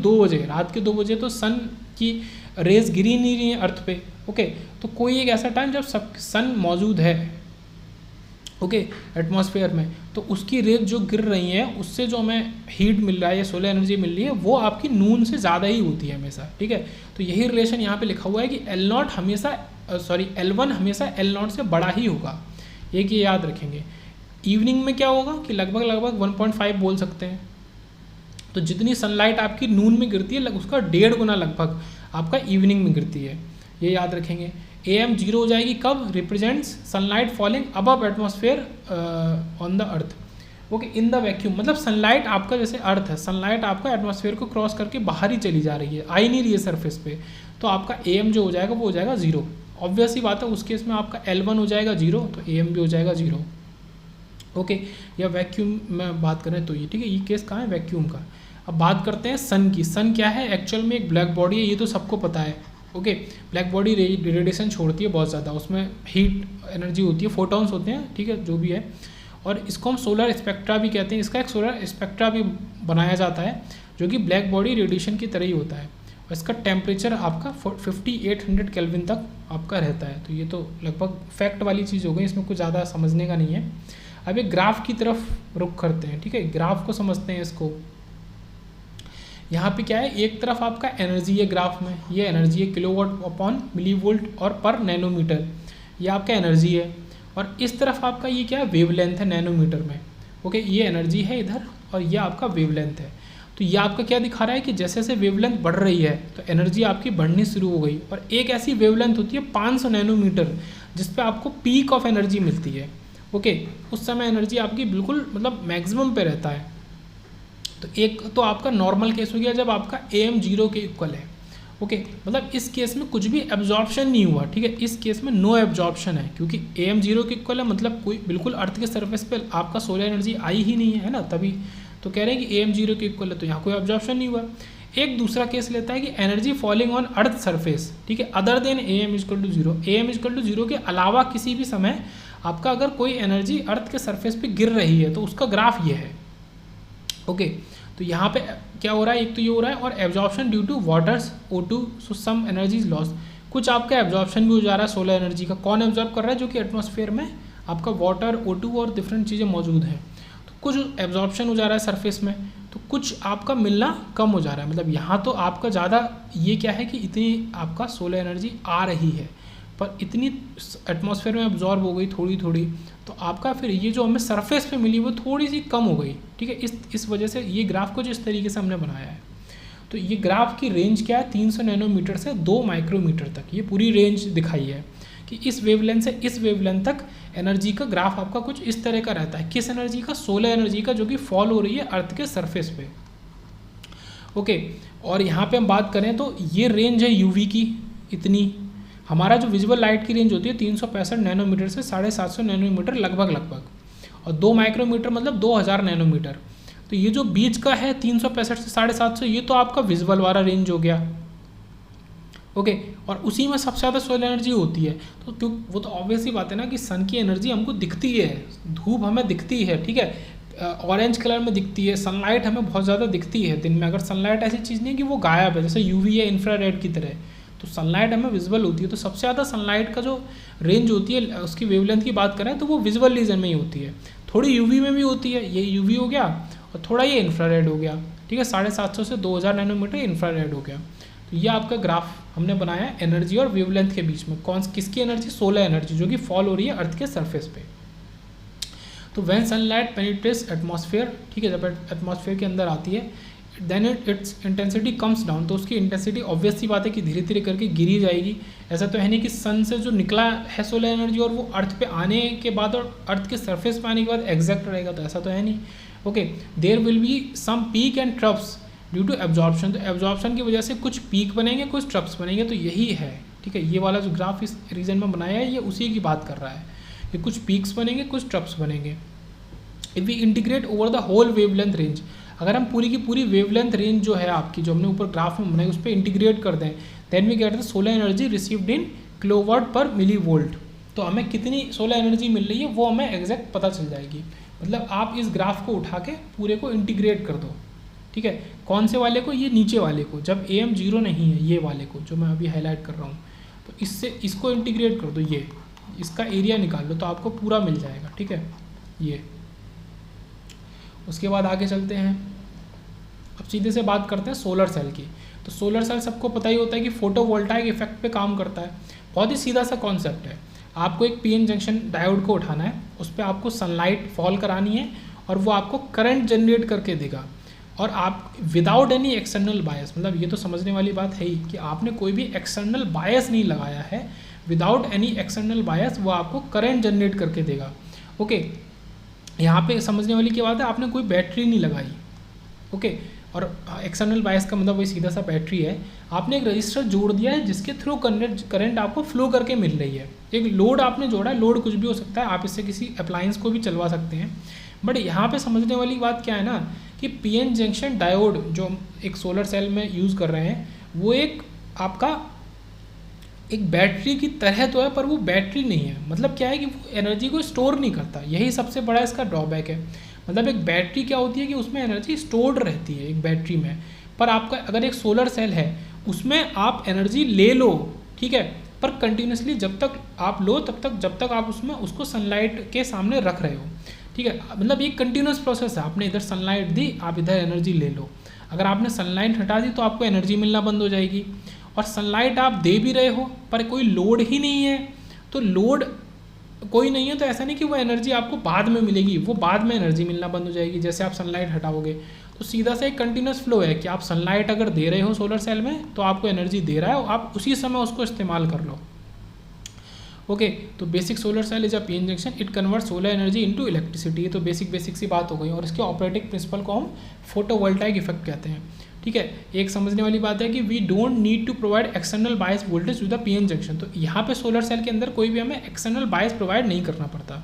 [SPEAKER 1] 2 बजे तो सन की रेज गिरी नहीं रही है अर्थ पे। ओके, तो कोई एक ऐसा टाइम जब सन मौजूद है, ओके, एटमॉस्फेयर में, तो उसकी रेज जो गिर रही है उससे जो हमें हीट मिल रहा है या सोलर एनर्जी मिल रही है वो आपकी नून से ज़्यादा ही होती है हमेशा, ठीक है। तो यही रिलेशन यहाँ पे लिखा हुआ है कि L1 हमेशा L0 से बड़ा ही होगा, एक ये याद रखेंगे। इवनिंग में क्या होगा कि लगभग 1.5 बोल सकते हैं। तो जितनी सनलाइट आपकी नून में गिरती है उसका 1.5 गुना लगभग आपका इवनिंग में गिरती है, ये याद रखेंगे। AM 0 हो जाएगी कब, represents sunlight falling above atmosphere on the earth. Okay, in the vacuum, मतलब सनलाइट आपका जैसे अर्थ है, सनलाइट आपका एटमॉस्फेयर को क्रॉस करके बाहर ही चली जा रही है, आ ही नहीं रही है सरफेस पे, तो आपका AM जो हो जाएगा वो हो जाएगा 0। ऑब्वियस ही बात है, उस केस में आपका L1 हो जाएगा 0 तो AM भी हो जाएगा 0। ओके, या वैक्यूम में बात करें तो ये, ठीक है, ये केस कहाँ है, वैक्यूम का। अब बात करते हैं सन की। सन क्या है, एक्चुअल में एक ब्लैक बॉडी है, ये तो सबको पता है। ओके, ब्लैक बॉडी रेडिएशन छोड़ती है बहुत ज़्यादा, उसमें हीट एनर्जी होती है, फोटॉन्स होते हैं, ठीक है, जो भी है, और इसको हम सोलर स्पेक्ट्रा भी कहते हैं। इसका एक सोलर स्पेक्ट्रा भी बनाया जाता है जो कि ब्लैक बॉडी रेडिएशन की तरह ही होता है, और इसका टेम्परेचर आपका 5800 केल्विन तक आपका रहता है। तो ये तो लगभग फैक्ट वाली चीज़ हो गई, इसमें कुछ ज़्यादा समझने का नहीं है। अब एक ग्राफ की तरफ रुख करते हैं, ठीक है, ग्राफ को समझते हैं इसको। यहाँ पे क्या है, एक तरफ आपका एनर्जी है ग्राफ में, ये एनर्जी है किलोवाट अपॉन मिली वोल्ट और पर नैनोमीटर, ये आपका एनर्जी है। और इस तरफ आपका ये क्या है, वेवलेंथ है नैनोमीटर में। ओके, ये एनर्जी है इधर और ये आपका वेवलेंथ है। तो ये आपका क्या दिखा रहा है कि जैसे जैसे वेवलेंथ बढ़ रही है तो एनर्जी आपकी बढ़नी शुरू हो गई, और एक ऐसी वेवलेंथ होती है 500 नैनोमीटर जिस पे आपको पीक ऑफ एनर्जी मिलती है। ओके, उस समय एनर्जी आपकी बिल्कुल मतलब मैक्सिमम पे रहता है। तो एक तो आपका नॉर्मल केस हो गया जब आपका AM 0 के इक्वल है। ओके, मतलब इस केस में कुछ भी एब्जॉर्प्शन नहीं हुआ, ठीक है, इस केस में नो एब्जॉर्प्शन है, क्योंकि AM 0 के इक्वल है, मतलब कोई बिल्कुल अर्थ के सरफेस पे आपका सोलर एनर्जी आई ही नहीं है ना, तभी तो कह रहे हैं कि AM 0 के इक्वल है, तो यहाँ कोई एब्जॉर्प्शन नहीं हुआ। एक दूसरा केस लेता है कि energy falling on earth surface, ठीक है, अदर देन AM = 0, AM = 0 के अलावा किसी भी समय आपका अगर कोई एनर्जी अर्थ के सरफेस पे गिर रही है तो उसका ग्राफ ये है। ओके, तो यहाँ पे क्या हो रहा है, एक तो ये हो रहा है, और absorption due to waters O2, so some energy is loss, कुछ आपका एब्जॉर्प्शन भी हो जा रहा है सोलर एनर्जी का। कौन एब्जॉर्ब कर रहा है, जो कि एटमॉस्फेयर में आपका वाटर O2 और डिफरेंट चीज़ें मौजूद हैं, तो कुछ एब्जॉर्प्शन हो जा रहा है सरफेस में, तो कुछ आपका मिलना कम हो जा रहा है। मतलब यहाँ तो आपका ज़्यादा ये क्या है कि इतनी आपका सोलर एनर्जी आ रही है पर इतनी एटमॉस्फेयर में एब्जॉर्ब हो गई थोड़ी थोड़ी, तो आपका फिर ये जो हमें सरफेस पे मिली वो थोड़ी सी कम हो गई, ठीक है। इस वजह से ये ग्राफ को जिस तरीके से हमने बनाया है, तो ये ग्राफ की रेंज क्या है, 300 नैनोमीटर से 2 माइक्रोमीटर तक, ये पूरी रेंज दिखाई है कि इस वेवलेंथ से इस वेवलेंथ तक एनर्जी का ग्राफ आपका कुछ इस तरह का रहता है। किस एनर्जी का, सोलर एनर्जी का, जो कि फॉल हो रही है अर्थ के सरफेस पे। ओके, और यहाँ पे हम बात करें तो ये रेंज है यूवी की, इतनी हमारा जो विजुअल लाइट की रेंज होती है 365 नैनोमीटर से 750 नैनोमीटर लगभग, और 2 माइक्रोमीटर मतलब 2000 नैनोमीटर। तो ये जो बीच का है 365 से 750, ये तो आपका विजुअल वाला रेंज हो गया। ओके, और उसी में सबसे ज़्यादा सोलर एनर्जी होती है। तो क्यों, वो तो ऑब्वियस ही बात है ना कि सन की एनर्जी हमको दिखती है, धूप हमें दिखती है, ठीक है, ऑरेंज कलर में दिखती है, सनलाइट हमें बहुत ज़्यादा दिखती है दिन में। अगर सनलाइट ऐसी चीज़ नहीं है कि वो गायब है, जैसे यूवी या इंफ्रारेड की तरह, तो सनलाइट हमें विजुअल होती है। तो सबसे ज़्यादा सनलाइट का जो रेंज होती है, उसकी वेवलेंथ की बात करें तो वो विजुअल रीजन में ही होती है। थोड़ी यूवी में भी होती है, ये यूवी हो गया, और थोड़ा ये इंफ्रारेड हो गया, ठीक है, 750 से 2000 नैनोमीटर इंफ्रारेड हो गया। तो ये आपका ग्राफ हमने बनाया है एनर्जी और वेवलेंथ के बीच में। किसकी एनर्जी? सोलर एनर्जी, जो कि फॉल हो रही है अर्थ के सरफेस पे। तो व्हेन सनलाइट पेनिट्रेट्स एटमॉस्फेयर, ठीक है, जब एटमॉस्फेयर के अंदर आती है, then its intensity comes down, तो उसकी इंटेंसिटी ऑब्वियस सी बात है कि धीरे धीरे करके गिरी जाएगी। ऐसा तो है नहीं कि सन से जो निकला है सोलर एनर्जी और वो अर्थ पे आने के बाद और अर्थ के सरफेस पे आने के बाद एग्जैक्ट रहेगा, तो ऐसा तो है नहीं। Okay, there will be some peak and troughs due to absorption, तो एब्जॉर्प्शन की वजह से कुछ पीक बनेंगे, कुछ ट्रप्स बनेंगे। तो यही है, ठीक है, ये वाला जो ग्राफ इस रीजन में बनाया है, ये उसी की बात कर रहा है कि कुछ पीक्स बनेंगे, कुछ ट्रप्स बनेंगे। If we integrate over the whole wavelength range, अगर हम पूरी की पूरी वेवलेंथ रेंज जो है आपकी, जो हमने ऊपर ग्राफ में बनाई, उस पर इंटीग्रेट कर दें, then we get the solar energy received in kilowatt per milli volt. तो हमें कितनी सोलर एनर्जी मिल रही है वो हमें एग्जैक्ट पता चल जाएगी। मतलब आप इस ग्राफ को उठा के पूरे को इंटीग्रेट कर दो, ठीक है, कौन से वाले को? ये नीचे वाले को, जब AM 0 नहीं है, ये वाले को जो मैं अभी हाईलाइट कर रहा हूँ, तो इससे इसको इंटीग्रेट कर दो, ये इसका एरिया निकाल लो तो आपको पूरा मिल जाएगा, ठीक है। ये उसके बाद आगे चलते हैं, अब सीधे से बात करते हैं सोलर सेल की। तो सोलर सेल सबको पता ही होता है कि फोटोवोल्टाइक इफेक्ट पे काम करता है। बहुत ही सीधा सा कॉन्सेप्ट है, आपको एक PN जंक्शन डायोड को उठाना है, उस पर आपको सनलाइट फॉल करानी है और वो आपको करंट जनरेट करके देगा, और आप विदाउट एनी एक्सटर्नल बायस, मतलब ये तो समझने वाली बात है ही कि आपने कोई भी एक्सटर्नल बायस नहीं लगाया है, विदाउट एनी एक्सटर्नल बायस वो आपको करंट जनरेट करके देगा। ओके, यहाँ पे समझने वाली क्या बात है, आपने कोई बैटरी नहीं लगाई, ओके, और एक्सटर्नल बायस का मतलब वही सीधा सा बैटरी है। आपने एक रजिस्टर जोड़ दिया है जिसके थ्रू करंट आपको फ्लो करके मिल रही है। एक लोड आपने जोड़ा है, लोड कुछ भी हो सकता है, आप इससे किसी अप्लायंस को भी चलवा सकते हैं। बट यहाँ पे समझने वाली बात क्या है ना कि PN जंक्शन डायोड जो एक सोलर सेल में यूज़ कर रहे हैं, वो एक आपका एक बैटरी की तरह तो है, पर वो बैटरी नहीं है। मतलब क्या है कि वो एनर्जी को स्टोर नहीं करता, यही सबसे बड़ा इसका ड्रॉबैक है। मतलब एक बैटरी क्या होती है कि उसमें एनर्जी स्टोर्ड रहती है एक बैटरी में, पर आपका अगर एक सोलर सेल है उसमें आप एनर्जी ले लो, ठीक है, पर कंटिन्यूसली जब तक आप लो तब तक, जब तक आप उसमें उसको सनलाइट के सामने रख रहे हो, ठीक है। मतलब ये कंटिन्यूस प्रोसेस है, आपने इधर सनलाइट दी, आप इधर एनर्जी ले लो। अगर आपने सनलाइट हटा दी तो आपको एनर्जी मिलना बंद हो जाएगी, और सनलाइट आप दे भी रहे हो पर कोई लोड ही नहीं है, तो लोड कोई नहीं है तो ऐसा नहीं कि वो एनर्जी आपको बाद में मिलेगी, वो बाद में एनर्जी मिलना बंद हो जाएगी जैसे आप सनलाइट हटाओगे। तो सीधा सा एक कंटिन्यूस फ्लो है कि आप सनलाइट अगर दे रहे हो सोलर सेल में तो आपको एनर्जी दे रहा है, आप उसी समय उसको इस्तेमाल कर लो। ओके, तो basic solar cell is a PN junction, it convert solar energy into electricity. ये तो बेसिक सी बात हो गई, और इसके ऑपरेटिंग प्रिंसिपल को हम फोटोवोल्टाइक इफेक्ट कहते हैं, ठीक है। एक समझने वाली बात है कि we don't need to provide external bias voltage to the PN junction. तो यहाँ पे सोलर सेल के अंदर कोई भी हमें एक्सटर्नल बायस प्रोवाइड नहीं करना पड़ता।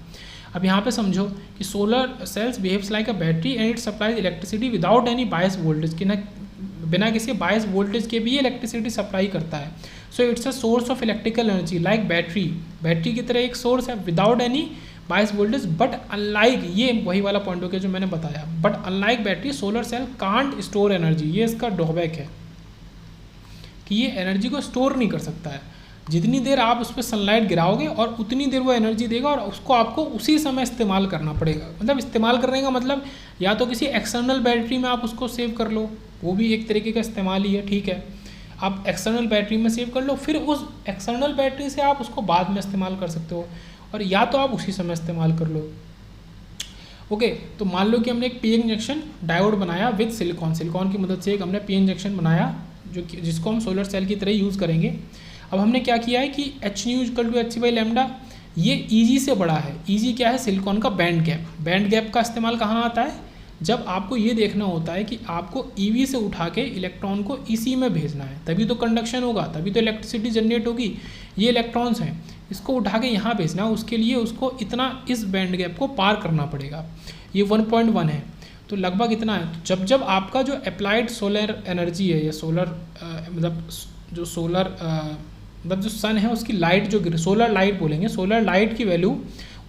[SPEAKER 1] अब यहाँ पे समझो कि solar cells behaves like a battery and it supplies electricity without any bias voltage, कि ना बिना किसी बायस वोल्टेज के भी इलेक्ट्रिसिटी सप्लाई करता है। So it's a source of electrical energy like battery की तरह एक सोर्स है without any bias voltage. But unlike, ये वही वाला पॉइंट हो गया जो मैंने बताया, but unlike battery solar cell can't store energy. ये इसका ड्रॉबैक है कि ये एनर्जी को स्टोर नहीं कर सकता है। जितनी देर आप उस पर सनलाइट गिराओगे और उतनी देर वो एनर्जी देगा, और उसको आपको उसी समय इस्तेमाल करना पड़ेगा। मतलब इस्तेमाल करने का मतलब या तो किसी एक्सटर्नल बैटरी में आप उसको सेव कर लो, वो भी एक तरीके का इस्तेमाल ही है, ठीक है। आप एक्सटर्नल बैटरी में सेव कर लो, फिर उस एक्सटर्नल बैटरी से आप उसको बाद में इस्तेमाल कर सकते हो, और या तो आप उसी समय इस्तेमाल कर लो। ओके, तो मान लो कि हमने एक PN जंक्शन डायोड बनाया विद सिलिकॉन की मदद से एक हमने PN जंक्शन बनाया जिसको हम सोलर सेल की तरह यूज़ करेंगे। अब हमने क्या किया है कि h/h/λ ये Eg से बड़ा है। Eg क्या है? सिलिकॉन का बैंड गैप। बैंड गैप का इस्तेमाल कहाँ आता है? जब आपको ये देखना होता है कि आपको EV से उठा के इलेक्ट्रॉन को EC में भेजना है, तभी तो कंडक्शन होगा, तभी तो इलेक्ट्रिसिटी जनरेट होगी। ये इलेक्ट्रॉन्स हैं, इसको उठा के यहाँ भेजना है, उसके लिए उसको इतना इस बैंड गैप को पार करना पड़ेगा। ये 1.1 है। तो लगभग इतना है। तो जब जब आपका जो अप्लाइड सोलर एनर्जी है या सोलर मतलब जो सोलर मतलब जो सन है उसकी लाइट जो सोलर लाइट बोलेंगे, सोलर लाइट की वैल्यू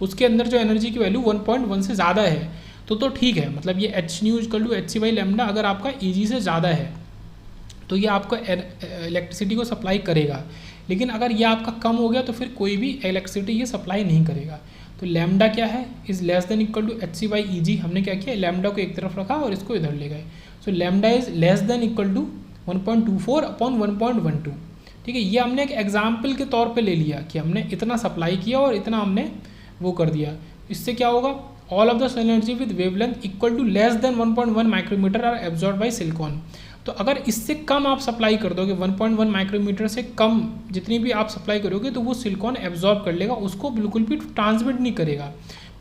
[SPEAKER 1] उसके अंदर जो एनर्जी की वैल्यू 1.1 से ज़्यादा है तो ठीक है, मतलब ये H nu equal to H C by lambda अगर आपका ईजी से ज़्यादा है तो ये आपको इलेक्ट्रिसिटी को सप्लाई करेगा। लेकिन अगर ये आपका कम हो गया तो फिर कोई भी इलेक्ट्रिसिटी ये सप्लाई नहीं करेगा। तो लैम्डा क्या है, is less than equal to H C by E g. हमने क्या किया, लैम्डा को एक तरफ रखा और इसको इधर ले गए। So lambda is less than equal to 1.24 upon 1.12। ठीक है, ये हमने एक एग्जाम्पल के तौर पे ले लिया कि हमने इतना सप्लाई किया और इतना हमने वो कर दिया। इससे क्या होगा, all of the solar energy with wavelength equal to less than 1.1 micrometre are absorb by silicon. तो अगर इससे कम आप सप्लाई कर दोगे, 1.1 माइक्रोमीटर से कम जितनी भी आप सप्लाई करोगे तो वो सिलिकॉन एब्जॉर्ब कर लेगा, उसको बिल्कुल भी ट्रांसमिट नहीं करेगा,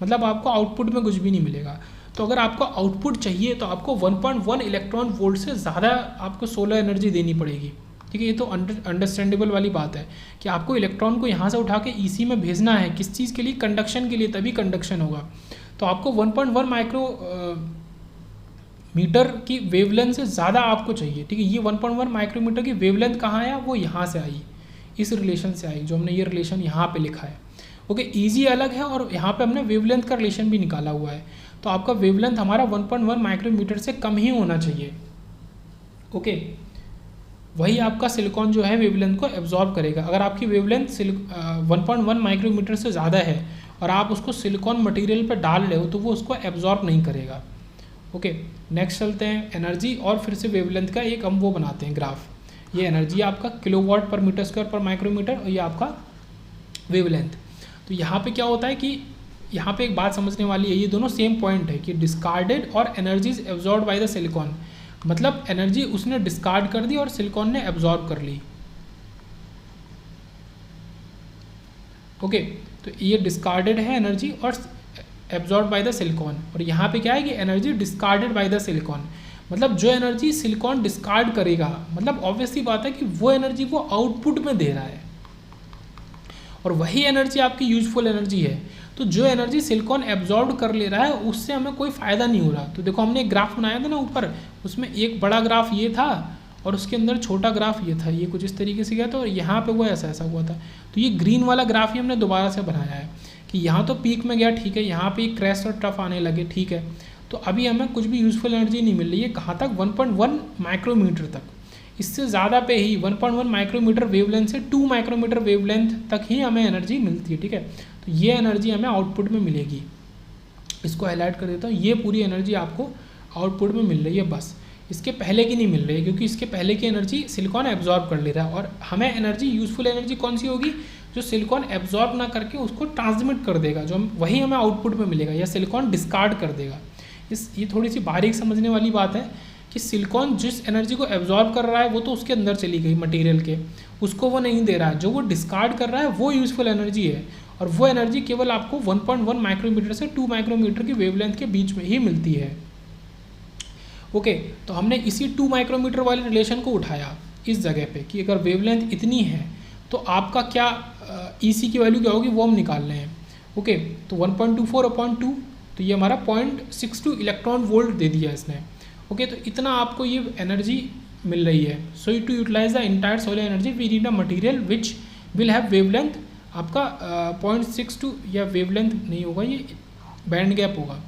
[SPEAKER 1] मतलब आपको आउटपुट में कुछ भी नहीं मिलेगा। तो अगर आपको आउटपुट चाहिए तो आपको 1.1 इलेक्ट्रॉन वोल्ट से ज़्यादा आपको सोलर एनर्जी देनी पड़ेगी। ठीक है, ये तो अंडरस्टैंडेबल वाली बात है कि आपको इलेक्ट्रॉन को यहाँ से उठा के ईसी में भेजना है, किस चीज़ के लिए, कंडक्शन के लिए, तभी कंडक्शन होगा। तो आपको 1.1 माइक्रोमीटर की वेवलेंथ से ज़्यादा आपको चाहिए। ठीक है, ये 1.1 माइक्रोमीटर की वेवलेंथ कहाँ है, वो यहाँ से आई, इस रिलेशन से आई, जो हमने ये रिलेशन यहाँ पे लिखा है। ओके, ईजी अलग है और यहाँ पे हमने वेवलेंथ का रिलेशन भी निकाला हुआ है। तो आपका वेवलेंथ हमारा 1.1 माइक्रोमीटर से कम ही होना चाहिए। ओके, वही आपका सिलिकॉन जो है वेवलेंथ को एब्जॉर्ब करेगा। अगर आपकी वेवलेंथ 1.1 माइक्रोमीटर से ज़्यादा है और आप उसको सिलिकॉन मटेरियल पर डाल रहे हो तो वो उसको एब्जॉर्ब नहीं करेगा। ओके, नेक्स्ट चलते हैं एनर्जी और फिर से वेवलेंथ का एक हम वो बनाते हैं ग्राफ। ये एनर्जी आपका किलोवाट पर मीटर स्क्वायर पर माइक्रोमीटर और ये आपका वेवलेंथ। तो यहाँ पे क्या होता है कि यहाँ पे एक बात समझने वाली है, ये दोनों सेम पॉइंट है कि डिस्कार्डेड और energies absorb by the silicon, मतलब एनर्जी उसने डिस्कार्ड कर दी और सिलिकॉन ने एब्जॉर्ब कर ली। ओके, तो ये डिस्कार्डेड है एनर्जी और एब्जॉर्ब बाय द सिलिकॉन, और यहाँ पे क्या है कि energy discarded by the silicon, मतलब जो एनर्जी सिलिकॉन डिस्कार्ड करेगा, मतलब ऑब्वियसली बात है कि वो एनर्जी वो आउटपुट में दे रहा है और वही एनर्जी आपकी यूजफुल एनर्जी है। तो जो एनर्जी सिलिकॉन एब्जॉर्ब कर ले रहा है उससे हमें कोई फ़ायदा नहीं हो रहा। तो देखो हमने एक ग्राफ बनाया था ना ऊपर, उसमें एक बड़ा ग्राफ ये था और उसके अंदर छोटा ग्राफ ये था, ये कुछ इस तरीके से गया था और यहाँ पे वो ऐसा ऐसा हुआ था। तो ये ग्रीन वाला ग्राफ ही हमने दोबारा से बनाया है कि यहाँ तो पीक में गया, ठीक है, यहाँ पे क्रैश और ट्रफ आने लगे, ठीक है, तो अभी हमें कुछ भी यूजफुल एनर्जी नहीं मिल रही है। कहाँ तक, 1.1 माइक्रोमीटर तक, इससे ज़्यादा पे ही 1.1 माइक्रोमीटर वेवलेंथ से 2 माइक्रोमीटर वेवलेंथ तक ही हमें एनर्जी मिलती है। ठीक है, तो ये एनर्जी हमें आउटपुट में मिलेगी। इसको हाईलाइट कर देता हूँ, ये पूरी एनर्जी आपको आउटपुट में मिल रही है, बस इसके पहले की नहीं मिल रही है क्योंकि इसके पहले की एनर्जी सिलिकॉन एब्जॉर्ब कर ले रहा है। और हमें एनर्जी, यूजफुल एनर्जी कौन सी होगी, जो सिलिकॉन एब्जॉर्ब ना करके उसको ट्रांसमिट कर देगा, जो वही हमें आउटपुट में मिलेगा, या सिलिकॉन डिस्कार्ड कर देगा। ये थोड़ी सी बारीक समझने वाली बात है कि सिलिकॉन जिस एनर्जी को एब्जॉर्ब कर रहा है वो तो उसके अंदर चली गई मटेरियल के, उसको वो नहीं दे रहा है। जो वो डिस्कार्ड कर रहा है वो यूजफुल एनर्जी है और वो एनर्जी केवल आपको 1.1 माइक्रोमीटर से 2 माइक्रोमीटर की वेवलेंथ के बीच में ही मिलती है। ओके, तो हमने इसी 2 माइक्रोमीटर वाले रिलेशन को उठाया इस जगह पे कि अगर वेवलेंथ इतनी है तो आपका क्या ईसी की वैल्यू क्या होगी वो हम निकाल रहे हैं। ओके, तो 1.24/2, तो ये हमारा 0.62 इलेक्ट्रॉन वोल्ट दे दिया इसने। ओके, तो इतना आपको ये एनर्जी मिल रही है। So to utilize the entire solar energy we need a material which will have wavelength आपका 0.62, या वेवलेंथ नहीं होगा, ये बैंड गैप होगा।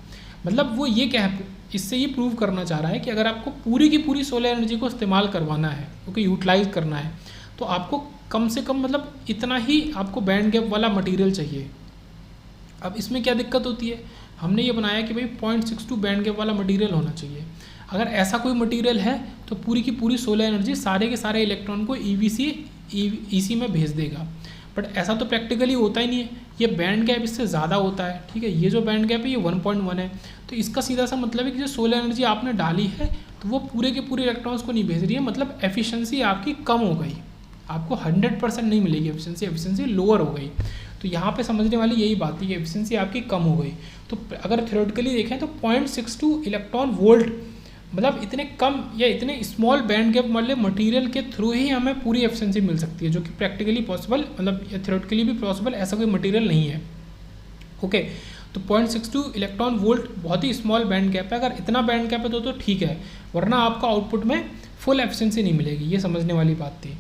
[SPEAKER 1] मतलब वो ये क्या है, इससे ये प्रूव करना चाह रहा है कि अगर आपको पूरी की पूरी सोलर एनर्जी को इस्तेमाल करवाना है, ओके, यूटिलाइज करना है, तो आपको कम से कम मतलब इतना ही आपको बैंड गैप वाला मटेरियल चाहिए। अब इसमें क्या दिक्कत होती है, हमने ये बनाया कि भाई 0.62 बैंड गैप वाला मटेरियल होना चाहिए। अगर ऐसा कोई मटेरियल है तो पूरी की पूरी सोलर एनर्जी सारे के सारे इलेक्ट्रॉन को ईसी में भेज देगा, बट ऐसा तो प्रैक्टिकली होता ही नहीं है। ये बैंड गैप इससे ज़्यादा होता है। ठीक है, ये जो बैंड गैप है ये 1.1 है, तो इसका सीधा सा मतलब है कि जो सोलर एनर्जी आपने डाली है तो वो पूरे के पूरे इलेक्ट्रॉन्स को नहीं भेज रही है, मतलब एफिशिएंसी आपकी कम हो गई, आपको 100% नहीं मिलेगी एफिशिएंसी लोअर हो गई। तो यहाँ पे समझने वाली यही बात है कि एफिशिएंसी आपकी कम हो गई। तो अगर थ्योरेटिकली देखें तो 0.62 इलेक्ट्रॉन वोल्ट, मतलब इतने कम या इतने स्मॉल बैंड गैप वाले मटेरियल के थ्रू ही हमें पूरी एफिशिएंसी मिल सकती है, जो कि प्रैक्टिकली पॉसिबल, मतलब थ्योरेटिकली भी पॉसिबल ऐसा कोई मटेरियल नहीं है। ओके, तो 0.62 इलेक्ट्रॉन वोल्ट बहुत ही स्मॉल बैंड गैप है। अगर इतना बैंड गैप है तो ठीक है, वरना आपका आउटपुट में फुल एफिशिएंसी नहीं मिलेगी। ये समझने वाली बात थी।